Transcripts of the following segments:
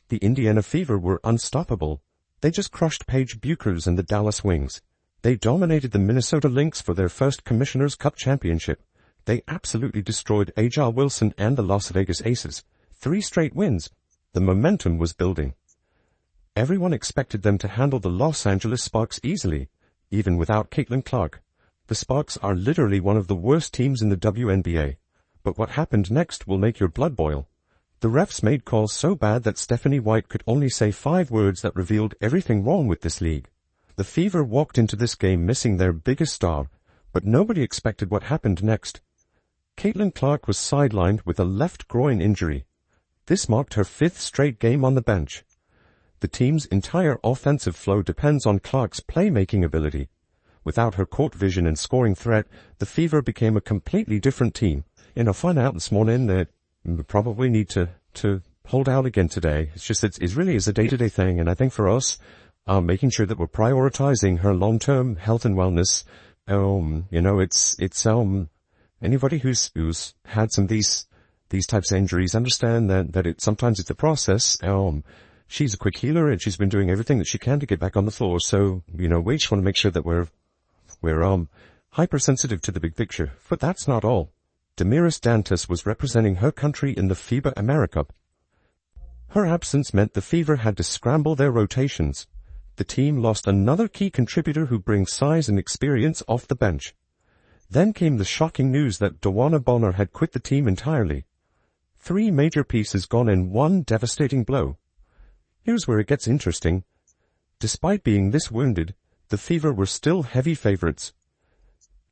The Indiana Fever were unstoppable. They just crushed Paige Bueckers and the Dallas Wings. They dominated the Minnesota Lynx for their first Commissioner's Cup championship. They absolutely destroyed A'ja Wilson and the Las Vegas Aces. 3 straight wins. The momentum was building. Everyone expected them to handle the Los Angeles Sparks easily, even without Caitlin Clark. The Sparks are literally one of the worst teams in the WNBA. But what happened next will make your blood boil. The refs made calls so bad that Stephanie White could only say 5 words that revealed everything wrong with this league. The Fever walked into this game missing their biggest star, but nobody expected what happened next. Caitlin Clark was sidelined with a left groin injury. This marked her 5th straight game on the bench. The team's entire offensive flow depends on Clark's playmaking ability. Without her court vision and scoring threat, the Fever became a completely different team. Find out this morning that we probably need to hold out again today. It's just, it really is a day-to-day thing, and I think for us, making sure that we're prioritizing her long-term health and wellness, anybody who's had some of these types of injuries understand that sometimes it's a process. She's a quick healer and she's been doing everything that she can to get back on the floor. So, we just want to make sure that we're hypersensitive to the big picture. But that's not all. Damiris Dantas was representing her country in the FIBA AmeriCup. Her absence meant the Fever had to scramble their rotations. The team lost another key contributor who brings size and experience off the bench. Then came the shocking news that Dawana Bonner had quit the team entirely. 3 major pieces gone in one devastating blow. Here's where it gets interesting. Despite being this wounded, the Fever were still heavy favorites.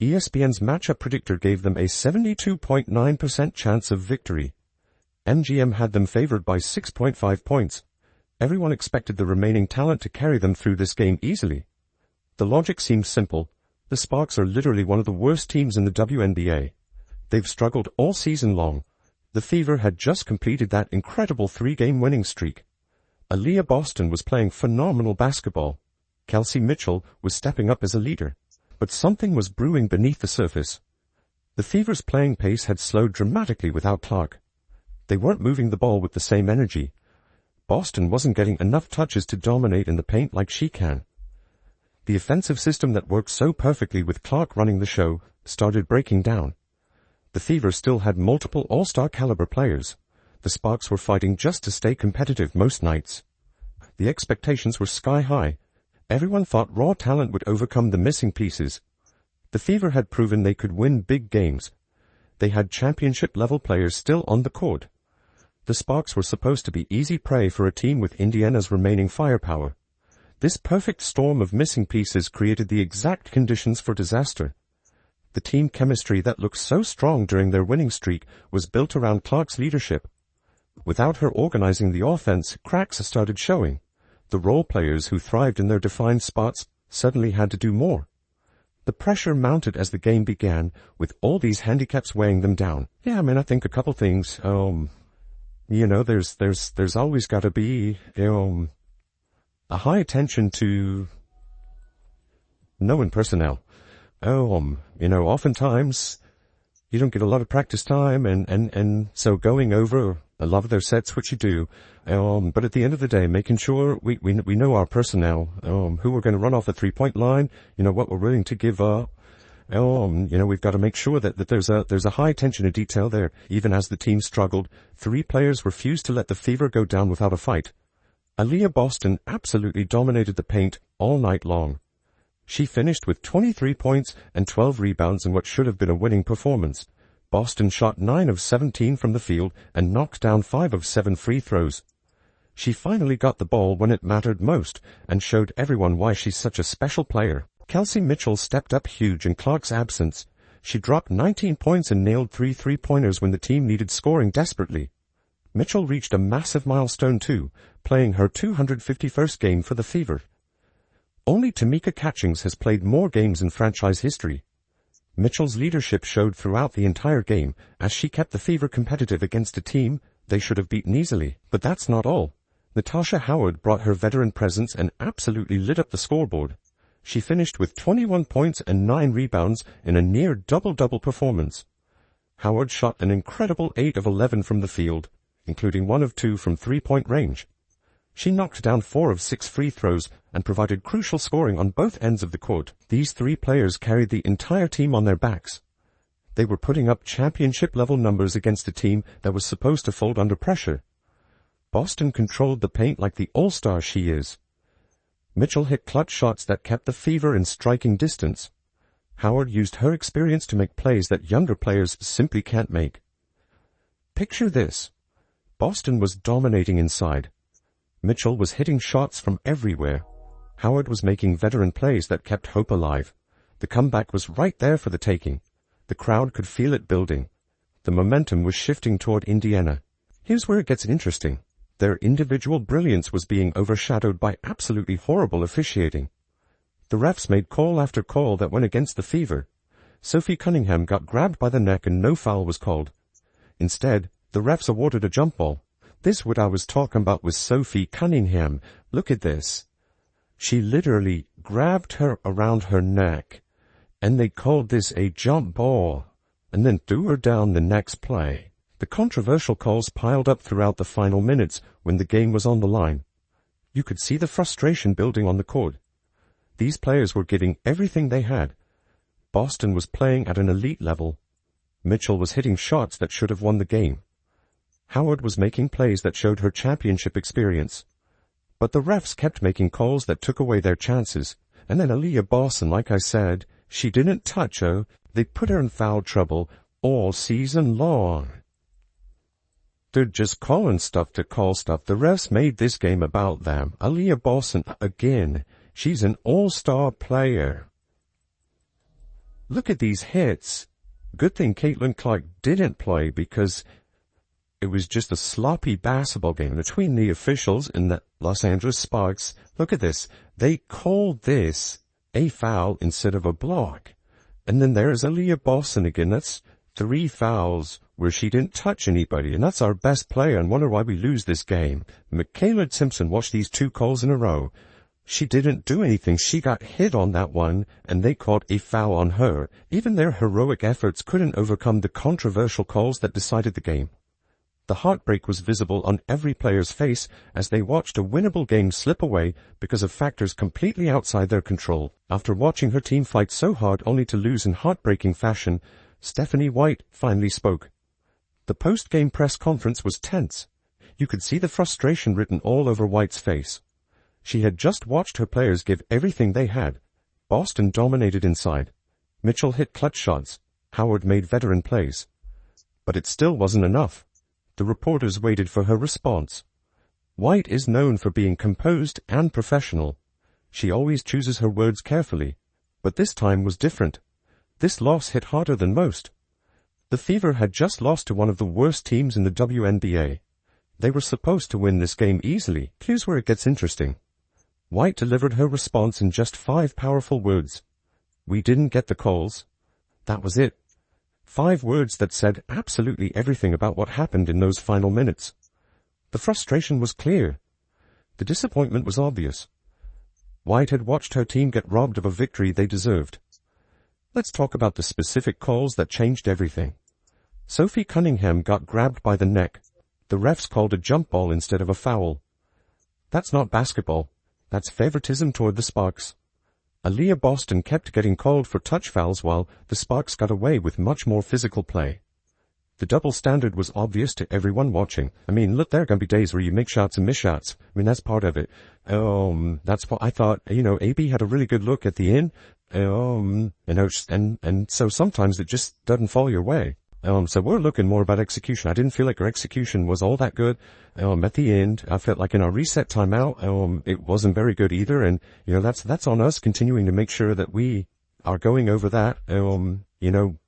ESPN's matchup predictor gave them a 72.9% chance of victory. MGM had them favored by 6.5 points. Everyone expected the remaining talent to carry them through this game easily. The logic seems simple. The Sparks are literally one of the worst teams in the WNBA. They've struggled all season long. The Fever had just completed that incredible 3-game winning streak. Aaliyah Boston was playing phenomenal basketball. Kelsey Mitchell was stepping up as a leader. But something was brewing beneath the surface. The Fever's playing pace had slowed dramatically without Clark. They weren't moving the ball with the same energy. Boston wasn't getting enough touches to dominate in the paint like she can. The offensive system that worked so perfectly with Clark running the show started breaking down. The Fever still had multiple all-star caliber players. The Sparks were fighting just to stay competitive most nights. The expectations were sky high. Everyone thought raw talent would overcome the missing pieces. The Fever had proven they could win big games. They had championship-level players still on the court. The Sparks were supposed to be easy prey for a team with Indiana's remaining firepower. This perfect storm of missing pieces created the exact conditions for disaster. The team chemistry that looked so strong during their winning streak was built around Clark's leadership. Without her organizing the offense, cracks started showing. The role players who thrived in their defined spots suddenly had to do more. The pressure mounted as the game began, with all these handicaps weighing them down. I think a couple things. There's always got to be, a high attention to knowing personnel. Oftentimes you don't get a lot of practice time, and so going over a lot of their sets, which you do, but at the end of the day, making sure we know our personnel, who we're going to run off the 3-point line, what we're willing to give up. We've got to make sure that there's a high attention to detail there. Even as the team struggled, 3 players refused to let the Fever go down without a fight. Aaliyah Boston absolutely dominated the paint all night long. She finished with 23 points and 12 rebounds in what should have been a winning performance. Boston shot 9 of 17 from the field and knocked down 5 of 7 free throws. She finally got the ball when it mattered most and showed everyone why she's such a special player. Kelsey Mitchell stepped up huge in Clark's absence. She dropped 19 points and nailed 3 three-pointers when the team needed scoring desperately. Mitchell reached a massive milestone too, playing her 251st game for the Fever. Only Tamika Catchings has played more games in franchise history. Mitchell's leadership showed throughout the entire game as she kept the Fever competitive against a team they should have beaten easily. But that's not all. Natasha Howard brought her veteran presence and absolutely lit up the scoreboard. She finished with 21 points and 9 rebounds in a near double-double performance. Howard shot an incredible 8 of 11 from the field, including 1 of 2 from 3-point range. She knocked down 4 of 6 free throws and provided crucial scoring on both ends of the court. These 3 players carried the entire team on their backs. They were putting up championship-level numbers against a team that was supposed to fold under pressure. Boston controlled the paint like the all-star she is. Mitchell hit clutch shots that kept the Fever in striking distance. Howard used her experience to make plays that younger players simply can't make. Picture this. Boston was dominating inside. Mitchell was hitting shots from everywhere. Howard was making veteran plays that kept hope alive. The comeback was right there for the taking. The crowd could feel it building. The momentum was shifting toward Indiana. Here's where it gets interesting. Their individual brilliance was being overshadowed by absolutely horrible officiating. The refs made call after call that went against the Fever. Sophie Cunningham got grabbed by the neck and no foul was called. Instead, the refs awarded a jump ball. This what I was talking about with Sophie Cunningham. Look at this. She literally grabbed her around her neck, and they called this a jump ball, and then threw her down the next play. The controversial calls piled up throughout the final minutes when the game was on the line. You could see the frustration building on the court. These players were giving everything they had. Boston was playing at an elite level. Mitchell was hitting shots that should have won the game. Howard was making plays that showed her championship experience. But the refs kept making calls that took away their chances. And then Aaliyah Boston, like I said, she didn't touch her. They put her in foul trouble all season long. They're just calling stuff to call stuff. The refs made this game about them. Aaliyah Boston, again, she's an all-star player. Look at these hits. Good thing Caitlin Clark didn't play because it was just a sloppy basketball game between the officials and the Los Angeles Sparks. Look at this. They called this a foul instead of a block. And then there's Aaliyah Boston again. That's 3 fouls where she didn't touch anybody, and that's our best player, and wonder why we lose this game. Michaela Simpson watched these 2 calls in a row. She didn't do anything. She got hit on that one, and they called a foul on her. Even their heroic efforts couldn't overcome the controversial calls that decided the game. The heartbreak was visible on every player's face as they watched a winnable game slip away because of factors completely outside their control. After watching her team fight so hard only to lose in heartbreaking fashion, Stephanie White finally spoke. The post-game press conference was tense. You could see the frustration written all over White's face. She had just watched her players give everything they had. Boston dominated inside. Mitchell hit clutch shots. Howard made veteran plays. But it still wasn't enough. The reporters waited for her response. White is known for being composed and professional. She always chooses her words carefully. But this time was different. This loss hit harder than most. The Fever had just lost to one of the worst teams in the WNBA. They were supposed to win this game easily. Here's where it gets interesting. White delivered her response in just 5 powerful words. We didn't get the calls. That was it. 5 words that said absolutely everything about what happened in those final minutes. The frustration was clear. The disappointment was obvious. White had watched her team get robbed of a victory they deserved. Let's talk about the specific calls that changed everything. Sophie Cunningham got grabbed by the neck. The refs called a jump ball instead of a foul. That's not basketball. That's favoritism toward the Sparks. Aaliyah Boston kept getting called for touch fouls while the Sparks got away with much more physical play. The double standard was obvious to everyone watching. I mean, look, there are going to be days where you make shots and miss shots. I mean, that's part of it. That's what I thought, AB had a really good look at the end. And so sometimes it just doesn't fall your way. So we're looking more about execution. I didn't feel like our execution was all that good. At the end, I felt like in our reset timeout, it wasn't very good either. And, that's on us continuing to make sure that we are going over that,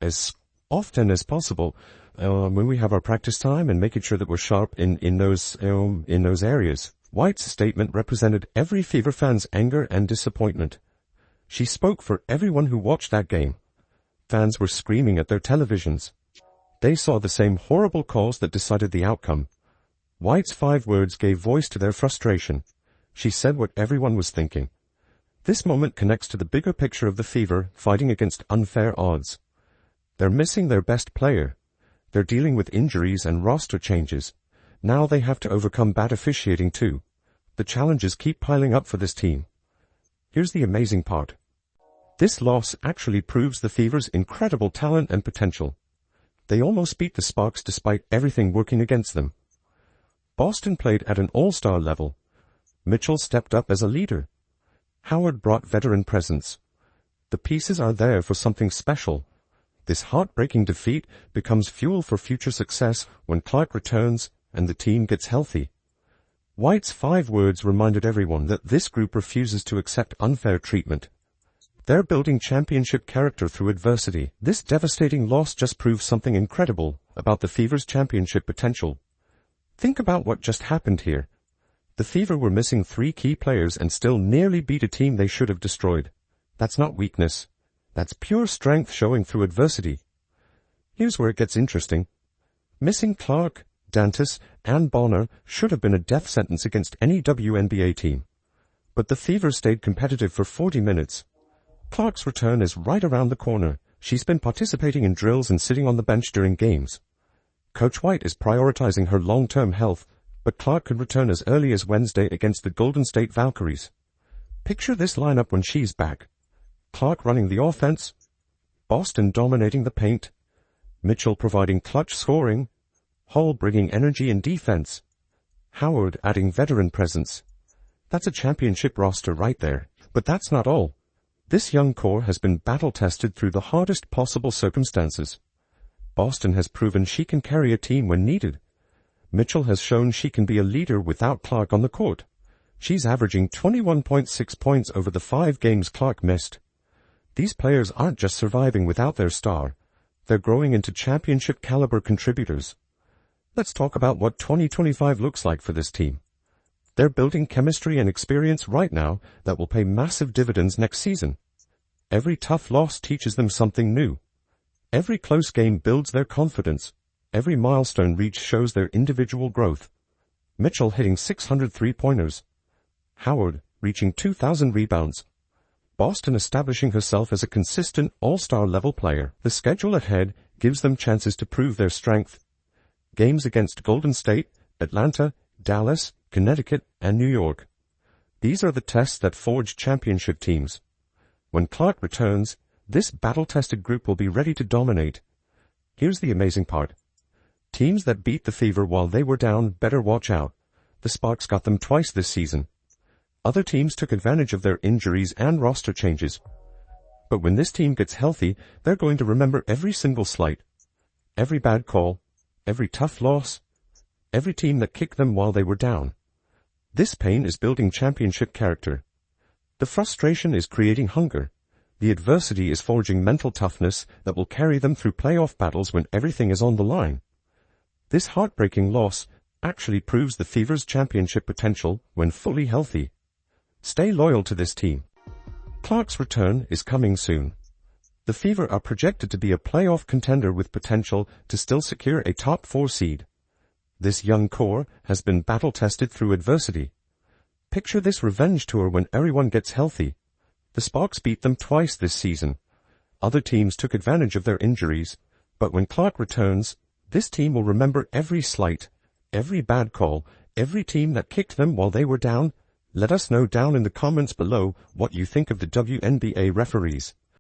as often as possible, when we have our practice time and making sure that we're sharp in those areas. White's statement represented every Fever fan's anger and disappointment. She spoke for everyone who watched that game. Fans were screaming at their televisions. They saw the same horrible calls that decided the outcome. White's 5 words gave voice to their frustration. She said what everyone was thinking. This moment connects to the bigger picture of the Fever fighting against unfair odds. They're missing their best player. They're dealing with injuries and roster changes. Now they have to overcome bad officiating too. The The challenges keep piling up for this team. Here's the amazing part. This loss actually proves the Fever's incredible talent and potential. They almost beat the Sparks despite everything working against them. Boston played at an all-star level. Mitchell stepped up as a leader. Howard brought veteran presence. The pieces are there for something special. This heartbreaking defeat becomes fuel for future success when Clark returns and the team gets healthy. White's 5 words reminded everyone that this group refuses to accept unfair treatment. They're building championship character through adversity. This devastating loss just proves something incredible about the Fever's championship potential. Think about what just happened here. The Fever were missing 3 key players and still nearly beat a team they should have destroyed. That's not weakness. That's pure strength showing through adversity. Here's where it gets interesting. Missing Clark, Dantas, and Bonner should have been a death sentence against any WNBA team. But the Fever stayed competitive for 40 minutes. Clark's return is right around the corner. She's been participating in drills and sitting on the bench during games. Coach White is prioritizing her long-term health, but Clark could return as early as Wednesday against the Golden State Valkyries. Picture this lineup when she's back. Clark running the offense, Boston dominating the paint, Mitchell providing clutch scoring, Hall bringing energy and defense, Howard adding veteran presence. That's a championship roster right there. But that's not all. This young core has been battle-tested through the hardest possible circumstances. Boston has proven she can carry a team when needed. Mitchell has shown she can be a leader without Clark on the court. She's averaging 21.6 points over the 5 games Clark missed. These players aren't just surviving without their star. They're growing into championship-caliber contributors. Let's talk about what 2025 looks like for this team. They're building chemistry and experience right now that will pay massive dividends next season. Every tough loss teaches them something new. Every close game builds their confidence. Every milestone reached shows their individual growth. Mitchell hitting 600 three-pointers. Howard reaching 2,000 rebounds. Boston establishing herself as a consistent all-star level player. The schedule ahead gives them chances to prove their strength. Games against Golden State, Atlanta, Dallas, Connecticut, and New York. These are the tests that forge championship teams. When Clark returns, this battle-tested group will be ready to dominate. Here's the amazing part. Teams that beat the Fever while they were down better watch out. The Sparks got them twice this season. Other teams took advantage of their injuries and roster changes. But when this team gets healthy, they're going to remember every single slight, every bad call, every tough loss, every team that kicked them while they were down. This pain is building championship character. The frustration is creating hunger. The adversity is forging mental toughness that will carry them through playoff battles when everything is on the line. This heartbreaking loss actually proves the Fever's championship potential when fully healthy. Stay loyal to this team. Clark's return is coming soon. The Fever are projected to be a playoff contender with potential to still secure a top 4 seed. This young core has been battle-tested through adversity. Picture this revenge tour when everyone gets healthy. The Sparks beat them twice this season. Other teams took advantage of their injuries, but when Clark returns, this team will remember every slight, every bad call, every team that kicked them while they were down. Let us know down in the comments below what you think of the WNBA referees.